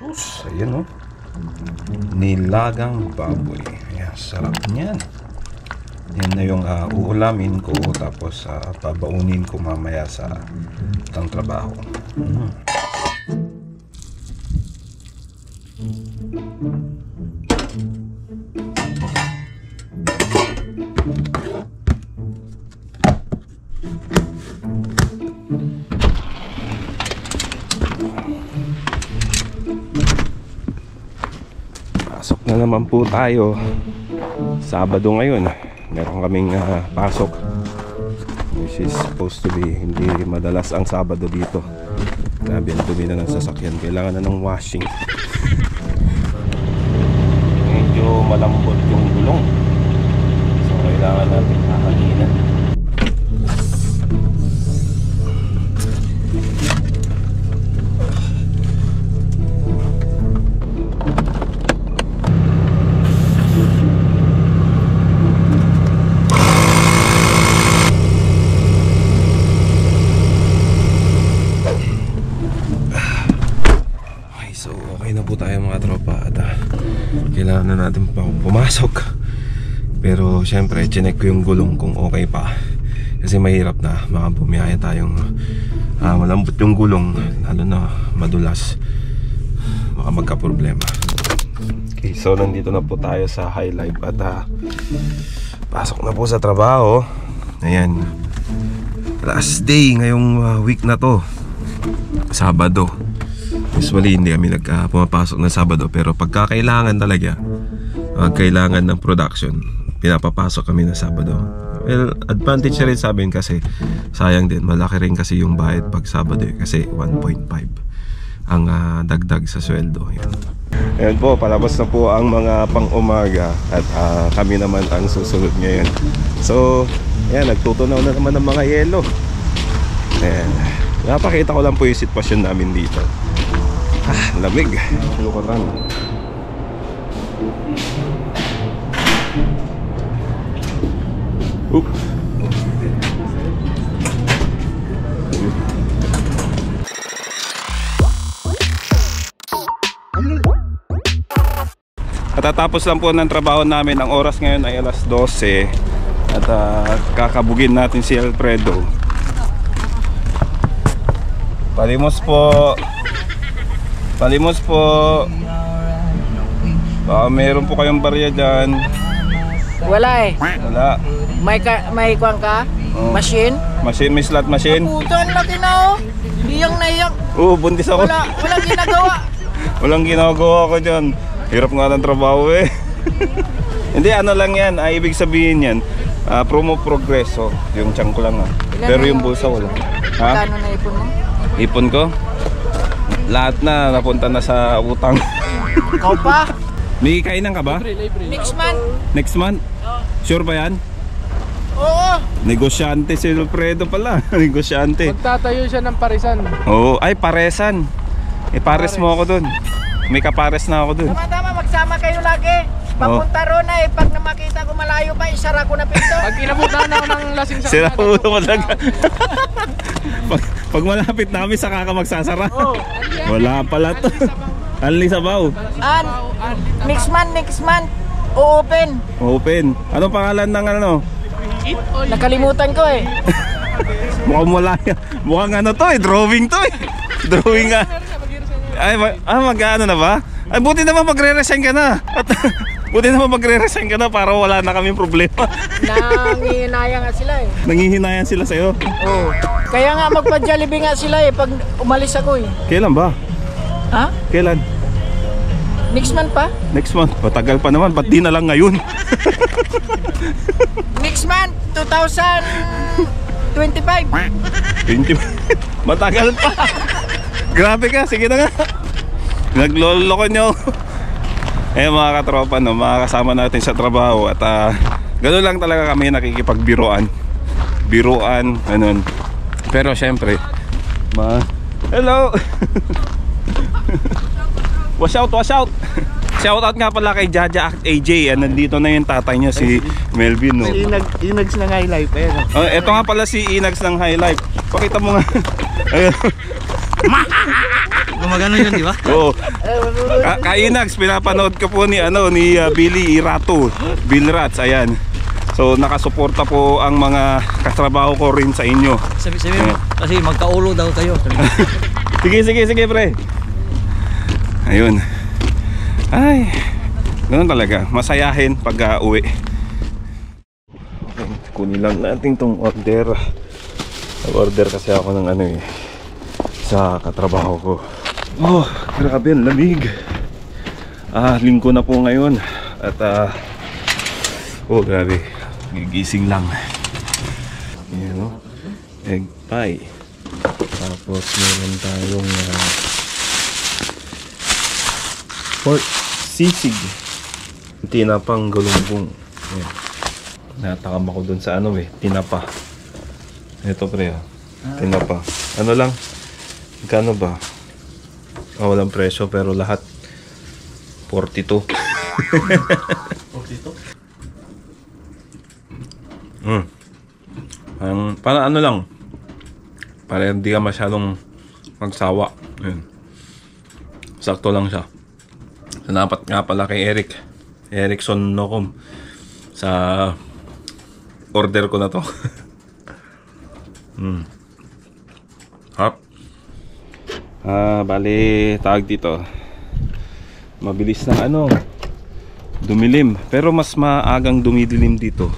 Sus, ayan o. Nilagang baboy. Ayan, sarap niyan. Yan na yung uulamin ko. Tapos babaunin ko mamaya sa itang trabaho. Pasok na naman po tayo. Sabado ngayon. Meron kaming pasok, which is supposed to be hindi madalas ang Sabado dito. Grabe ang dumi na ng sasakyan. Kailangan na ng washing. Medyo malambot yung gulong, so kailangan natin kakalina. Tayo mga tropa at kailangan na natin pumasok. Pero syempre chinek ko yung gulong kung okay pa, kasi mahirap na mga bumiyaya tayong malambot yung gulong, lalo na madulas, baka magka-problema. Okay, so nandito na po tayo sa High Life at pasok na po sa trabaho. Ayan, last day ngayong week na to, Sabado. Usually hindi kami pumapasok ng Sabado, pero pagka kailangan talaga, kailangan ng production, pinapapasok kami ng Sabado. Well, advantage rin sa amin kasi sayang din, malaki rin kasi yung bayad pag Sabado kasi 1.5 ang dagdag sa sweldo. Ayan po, palabas na po ang mga pang-umaga at kami naman ang susunod ngayon. So, ayan, nagtutunaw na naman ng mga yelo. Ayan, napakita ko lang po yung sitwasyon namin dito. Lamig. Lukatan. Katatapos lang po ng trabaho namin. Ang oras ngayon ay alas 12. At kakabugin natin si Alfredo. Palimos po. Palimos po. Baka meron po kayong barya dyan. Wala eh. Wala. May kuwan ka? Machine? Machine, may slot machine? Puto, ang laki na oh. Iyang na iyang. Oo, buntis ako. Walang ginagawa. Walang ginagawa ko dyan. Hirap nga ng trabaho eh. Hindi, ano lang yan. Ibig sabihin yan, promo progreso. Yung tiyan ko lang pero yung bulsa wala. Kano na ipon mo? Ipon ko? Lahat na napunta na sa utang. Ikaw pa? May kainan ka ba? Next month. Next month? Sure ba yan? Oo. Negosyante si Alfredo pala. Negosyante. Magtatayo siya ng parisan. Oo, ay paresan. Pares mo ako dun. May kapares na ako dun. Tama-tama, magsama kayo lagi. Papunta ron na pag makita ko malayo pa, isara ko na pinto. Pag inabutan ako ng lasing sa sira ulo mo talaga. Pag malapit namin, saka ka magsasara. Wala pala to. Anli Sabaw. Next month, open. Open. Anong pangalan ng ano? Nakalimutan ko eh. Mukhang wala yan. Mukhang ano to eh, drawing to eh. Drawing nga. Ay, mag-ano na ba? Ay, buti naman magre-resign ka na. Buti naman magre-resign ka na para wala na kaming problema. Nangihinayang nga sila eh. Nanghihinayan sila sa'yo? Oo. Kaya nga magpa-Jollibee nga sila eh pag umalis ako eh. Kailan ba? Ha? Kailan? Next month pa? Next month? Matagal pa naman, ba't di na lang ngayon? Next month, 2025. 20? Matagal pa. Grabe ka, sige na nga. Nagloloko nyo. Mga katropa, no, mga kasama natin sa trabaho. At gano'n lang talaga kami nakikipagbiruan. Biruan, ganun. Pero syempre, hello. Wash out, wash out. Shout out nga pala kay Jaja at AJ. Nandito na yung tatay niya, si Melvin, no? Si Inags ng High Life, eh. Ito nga pala si Inags ng High Life. Pakita mo nga. Ayun. Gumagano yun, di ba? Oo. Kainags, pinapanood ko po ni Billy Irato, Bill Rats, ayan. So nakasuporta po ang mga katrabaho ko rin sa inyo. Sabi mo, kasi magkaulo daw kayo. Sige pre. Ayun. Ay, ganun talaga, masayahin pag uwi. Okay, kunin lang natin tong order. Nag-order kasi ako ng sa katrabaho ko. Oh, grabe ang lamig. Linggo na po ngayon. At oh grabe, gigising lang. Ayan o, egg pie. Tapos meron tayong pork sisig, tinapang galunggong. Ayan. Natakam ako dun sa tinapa. Ito pre, tinapa. Ano lang, magkano ba? Walang presyo pero lahat 42. 42? Para ano lang, para hindi ka masyadong magsawa. Ayan. Sakto lang siya. Salamat nga pala kay Erickson Nocom sa order ko na to. Hap. Bali tawag dito, mabilis na dumilim, pero mas maagang dumidilim dito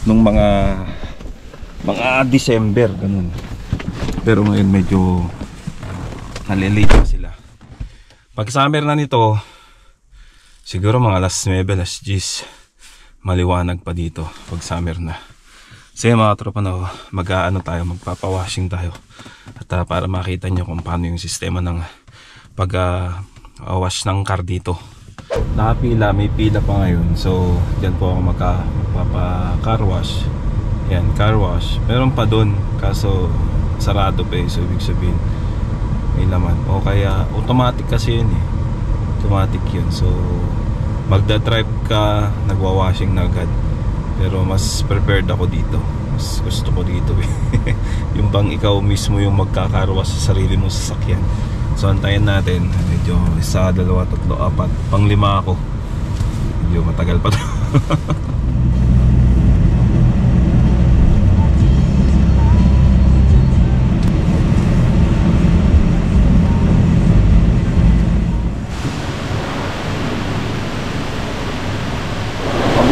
nung mga December ganun. Pero ngayon medyo nalilate pa sila. Pag summer na nito, siguro mga alas 9, alas 10 maliwanag pa dito pag summer na. Sige mga tropa na, magpapawashing tayo. At para makita nyo kung paano yung sistema ng pag-wash ng car dito. Nakapila, may pila pa ngayon. So dyan po ako magpapa-car wash. Yan, car wash. Meron pa dun, kaso sarado pa so ibig sabihin may laman. O kaya automatic kasi yun automatic yun. So magda-drive ka, nagwa-washing na agad. Pero mas prepared ako dito. Mas gusto ko dito yung bang ikaw mismo yung magkakarwas sa sarili mong sasakyan. So antayin natin. Medyo 1, 2, 3, 4, pang 5 ako. Medyo matagal pa to.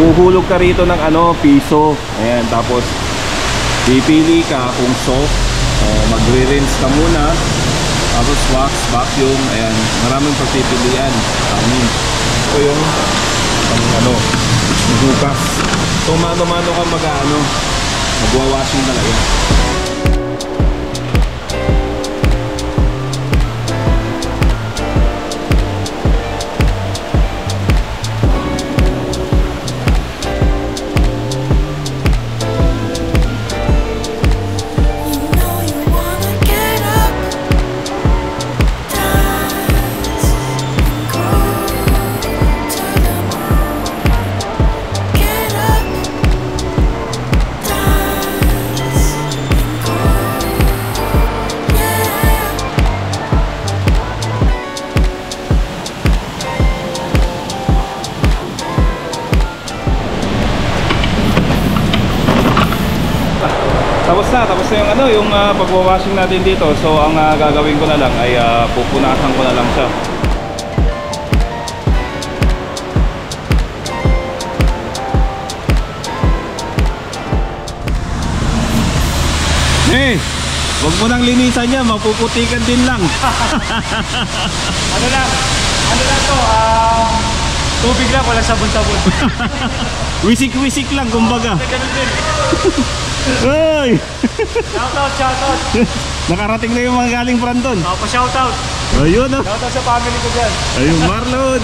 Huhulog ka rito ng piso. Ayan, tapos pipili ka kung soft o magre-rinse ka muna. Tapos wax, vacuum. Ayan, maraming pagpipilian. Ito yung maghugas. So mano-mano ka magwa-washing talaga. Tapos na yung pagwa-washing natin dito. So ang gagawin ko na lang ay pupunasan ko na lang siya. Wag mo nang linisan niya, mapuputikan din lang. Ano lang to, tubig lang, walang sabon-sabon. Wisik-wisik lang kumbaga. Ganun din. Ay! Shoutout! Nakarating na yung mga galing Brandon. Pa-shoutout! Ayun shoutout sa family ko dyan. Ayun, Marlon!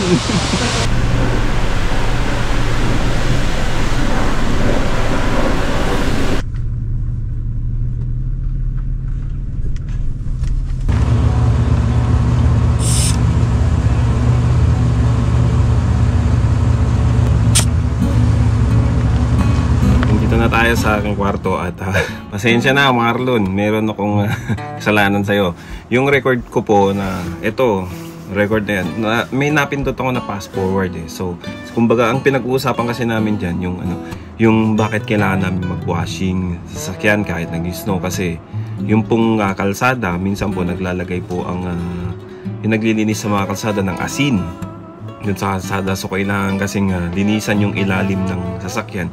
tayo sa aking kwarto at pasensya na Marlon, meron akong kasalanan sa'yo. Yung record ko po na ito, record na yan, may napindot ako na fast forward eh. So kumbaga ang pinag-uusapan kasi namin dyan yung bakit kailangan namin mag-washing sa sasakyan kahit nag-snow, kasi yung pong kalsada minsan po naglalagay po ang yung naglilinis sa mga kalsada ng asin dun sa kalsada. So kailangan kasing linisan yung ilalim ng sasakyan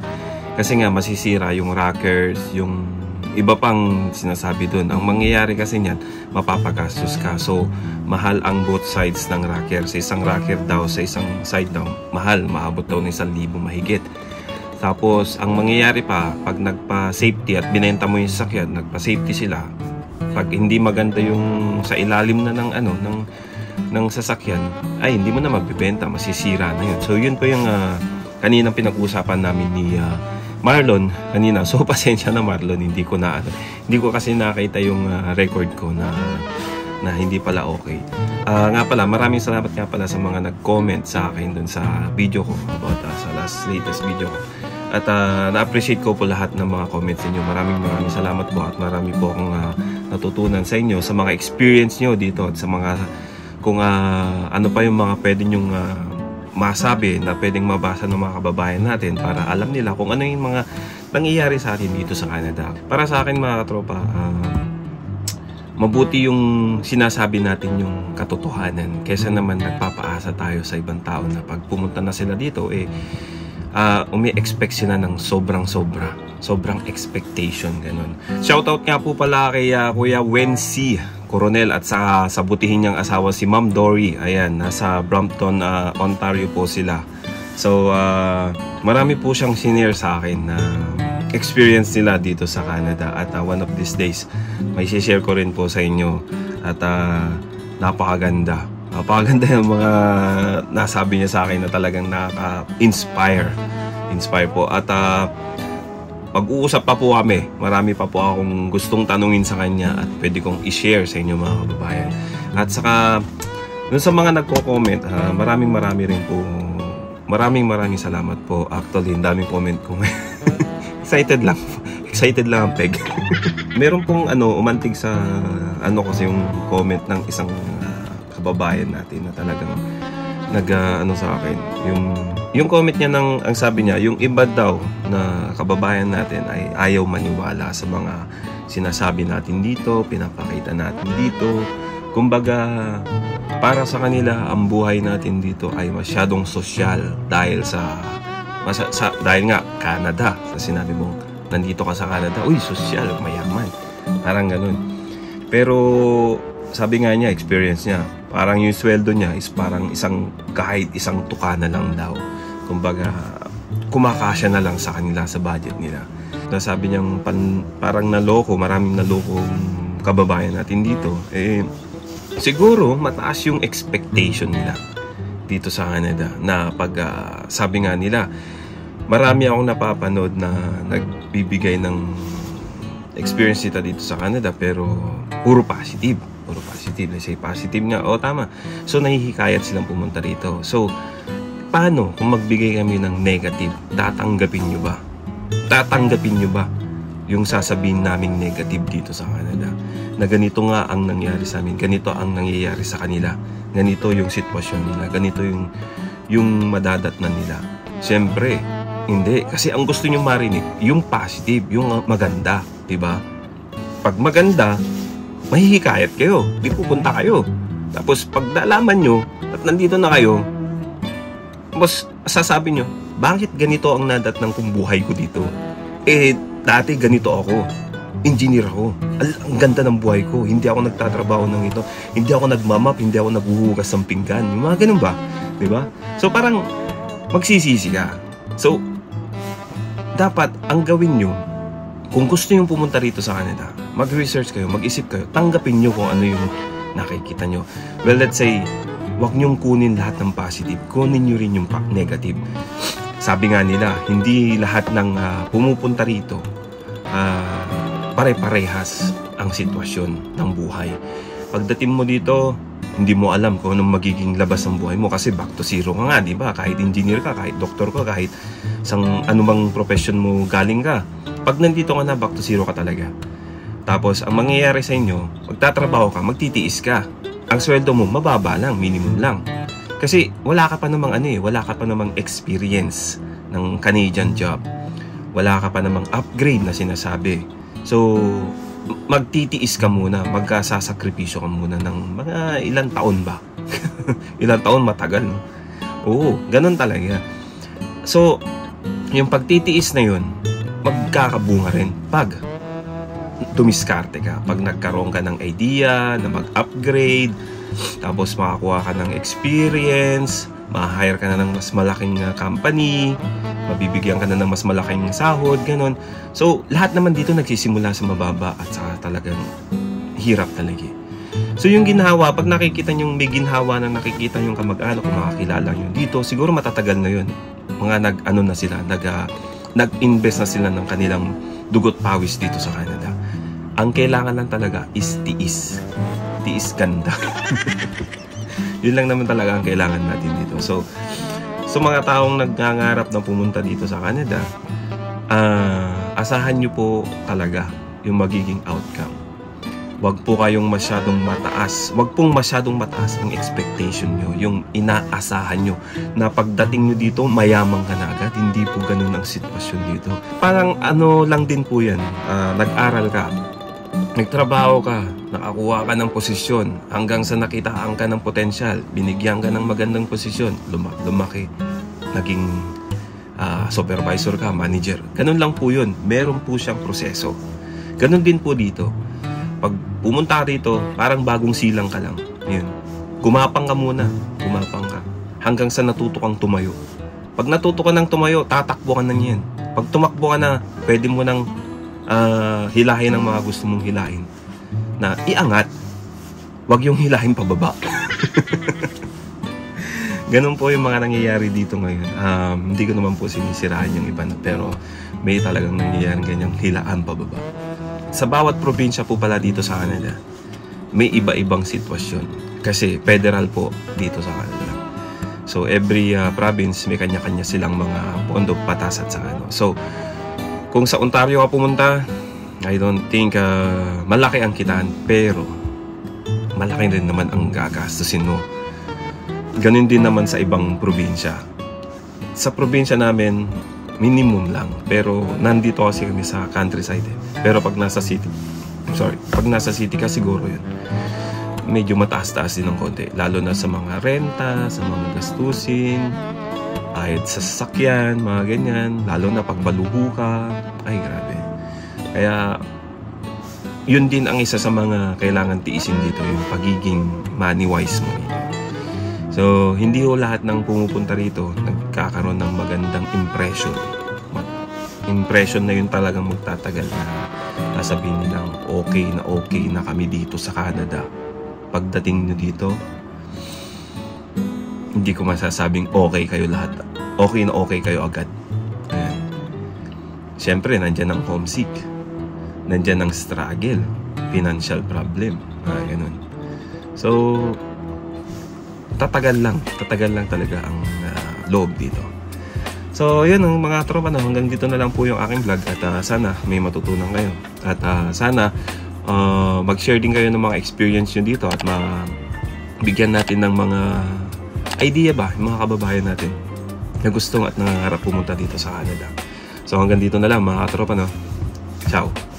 kasi nga masisira yung rockers, yung iba pang sinasabi dun. Ang mangyayari kasi niyan, mapapagastos ka. So mahal ang both sides ng rocker. Sa isang rocker daw, sa isang side daw, mahal, maabot daw ng 1,000 mahigit. Tapos ang mangyayari pa, pag nagpa-safety at binenta mo yung sasakyan, nagpa-safety sila, pag hindi maganda yung sa ilalim na ng sasakyan, ay hindi mo na magbebenta, masisira na yun. So yun po yung kaninang pinag-usapan namin ni Marlon kanina. So pasensya na Marlon, hindi ko kasi nakita yung record ko na hindi pala okay. Nga pala, maraming salamat nga pala sa mga nag-comment sa akin dun sa video ko about sa latest video ko. At na-appreciate ko po lahat ng mga comments niyo. Maraming salamat po at marami po akong natutunan sa inyo, sa mga experience niyo dito at sa mga kung ano pa yung mga pwede nyong masabi na pwedeng mabasa ng mga kababayan natin para alam nila kung ano yung mga nangyayari sa atin dito sa Canada. Para sa akin mga katropa, mabuti yung sinasabi natin yung katotohanan kesa naman nagpapaasa tayo sa ibang tao na pag pumunta na sila dito umi-expect sila ng sobrang expectation, ganun. Shoutout nga po pala kay Kuya Wency Coronel at sa butihin niyang asawa si Ma'am Dory. Ayan, nasa Brampton, Ontario po sila. So marami po siyang senior sa akin na experience nila dito sa Canada at one of these days may share ko rin po sa inyo at napakaganda yung mga nasabi niya sa akin na talagang nakaka-inspire po at mag-uusap pa po kami. Marami pa po akong gustong tanungin sa kanya at pwede kong i-share sa inyo mga kababayan. At saka dun sa mga nagko-comment, maraming salamat po. Actually, ang daming comment ko. Excited lang ang peg. Meron pong umantig sa kasi yung comment ng isang kababayan natin na talagang sa akin. Yung comment niya ang sabi niya, yung iba daw na kababayan natin ay ayaw maniwala sa mga sinasabi natin dito, pinapakita natin dito. Kumbaga, para sa kanila ang buhay natin dito ay masyadong sosyal dahil dahil nga Canada. Sa sinabi mo, nandito ka sa Canada, uy, sosyal, mayaman. Parang ganun. Pero sabi nga niya, experience niya, parang yung sweldo niya is parang kahit isang tuka na lang daw. Kumbaga, kumakasya na lang sa kanila, sa budget nila. Sabi niya, parang maraming naloko kababayan natin dito. Siguro, mataas yung expectation nila dito sa Canada. Na sabi nga nila, marami akong napapanood na nagbibigay ng experience nila dito sa Canada, pero puro positive. Let's say positive nga. O, tama. So, nahihikayat silang pumunta rito. So, paano kung magbigay kami ng negative? Tatanggapin nyo ba yung sasabihin naming negative dito sa Canada? Na ganito nga ang nangyari sa amin. Ganito ang nangyayari sa kanila. Ganito yung sitwasyon nila. Ganito yung madadatnan nila. Siyempre, hindi. Kasi ang gusto nyo marinig, yung positive, yung maganda. Diba? Pag maganda, mahihikayat kayo, di pupunta kayo. Tapos pag nalaman nyo at nandito na kayo, tapos sasabi nyo, bakit ganito ang nadatnang kong buhay ko dito? Dati ganito ako, engineer ako, ang ganda ng buhay ko, hindi ako nagtatrabaho ng ito, hindi ako nagmamap, hindi ako naghuhugas ng pinggan, yung mga ganun ba? Diba? So parang magsisisi ka. So dapat ang gawin nyo, kung gusto nyo pumunta rito sa Canada, mag-research kayo, mag-isip kayo, tanggapin nyo kung ano yung nakikita nyo. Well, let's say, huwag nyong kunin lahat ng positive, kunin nyo rin yung negative. Sabi nga nila, hindi lahat ng pumupunta rito pare-parehas ang sitwasyon ng buhay. Pagdating mo dito, hindi mo alam kung anong magiging labas ng buhay mo kasi back to zero ka nga, di ba? Kahit engineer ka, kahit doktor ka, kahit anumang profession mo galing ka, Pag nandito ka na, back to zero ka talaga. Tapos, ang mangyayari sa inyo, magtatrabaho ka, magtitiis ka. Ang sweldo mo, mababa lang, minimum lang. Kasi wala ka pa namang wala ka pa namang experience ng Canadian job. Wala ka pa namang upgrade na sinasabi. So, magtitiis ka muna, magkasasakripisyo ka muna ng mga ilang taon ba? Ilang taon, matagal, no? Oo, ganun talaga. So, yung pagtitiis na yun, magkakabunga rin pag dumiskarte ka. Pag nagkaroon ka ng idea na mag-upgrade, tapos makakuha ka ng experience, ma-hire ka na ng mas malaking company, mabibigyan ka na ng mas malaking sahod, ganun. So, lahat naman dito nagsisimula sa mababa at sa talagang hirap talaga. So, yung ginhawa, pag nakikita nyo, may ginhawa na nakikita nyo kamag-anak, kung makakilala nyo dito, siguro matatagal na yun. Mga nag-invest na sila ng kanilang dugot pawis dito sa Canada. Ang kailangan lang talaga is tiis. Tiis ganda. Yun lang naman talaga ang kailangan natin dito. So mga taong nagngangarap na pumunta dito sa Canada, asahan nyo po talaga yung magiging outcome. Wag po kayong masyadong mataas. Wag pong masyadong mataas ang expectation nyo, yung inaasahan nyo na pagdating nyo dito, mayaman ka na agad. Hindi po ganun ang sitwasyon dito. Parang lang din po yan. Nag-aral ka, nagtrabaho ka, nakakuha ka ng posisyon, hanggang sa nakitaan ka ng potensyal, binigyan ka ng magandang posisyon, lumaki, naging supervisor ka, manager. Ganun lang po yun. Meron po siyang proseso. Ganun din po dito. Pag pumunta ka dito, parang bagong silang ka lang. Yun. Gumapang ka muna. Gumapang ka. Hanggang sa natuto kang tumayo. Pag natuto ka ng tumayo, tatakbo ka na niyan. Pag tumakbo ka na, pwede mo nang hilahin ang mga gusto mong hilahin. Na iangat. Wag yung hilahin pababa. Ganun po yung mga nangyayari dito ngayon. Hindi ko naman po sinisiraan yung iba na, pero may talagang nangyayari ganyang hilaan pababa. Sa bawat probinsya po pala dito sa Canada, may iba-ibang sitwasyon. Kasi federal po dito sa Canada. So every province may kanya-kanya silang mga pondo, patas at saka ano. So kung sa Ontario ka pumunta, I don't think malaki ang kitaan, pero malaki rin naman ang gagastusin mo. Ganun din naman sa ibang probinsya. Sa probinsya namin, minimum lang. Pero nandito kasi kami sa countryside eh. Pero pag nasa city, pag nasa city ka siguro yun, medyo mataas-taas din ng konti. Lalo na sa mga renta, sa mga gastusin, kahit sa sasakyan, mga ganyan. Lalo na pag baluho ka, ay grabe. Kaya yun din ang isa sa mga kailangan tiisin dito, yung pagiging money-wise mo. So, hindi ho lahat ng pumupunta rito nagkakaroon ng magandang impression. Impression na yun talagang magtatagal na nasabihin nilang okay na kami dito sa Canada. Pagdating nyo dito, hindi ko masasabing okay kayo lahat. Okay na okay kayo agad. Ayan. Siyempre, nandyan ang homesick. Nandyan ang struggle. Financial problem. Ganun. So, tatagal lang talaga ang loob dito. So, yun ang mga tropa, hanggang dito na lang po yung aking vlog at sana may matutunan kayo. At sana mag-share din kayo ng mga experience nyo dito at bigyan natin ng mga idea ba, yung mga kababayan natin na gustong at nangangarap pumunta dito sa Canada. So, hanggang dito na lang mga tropa, Ciao!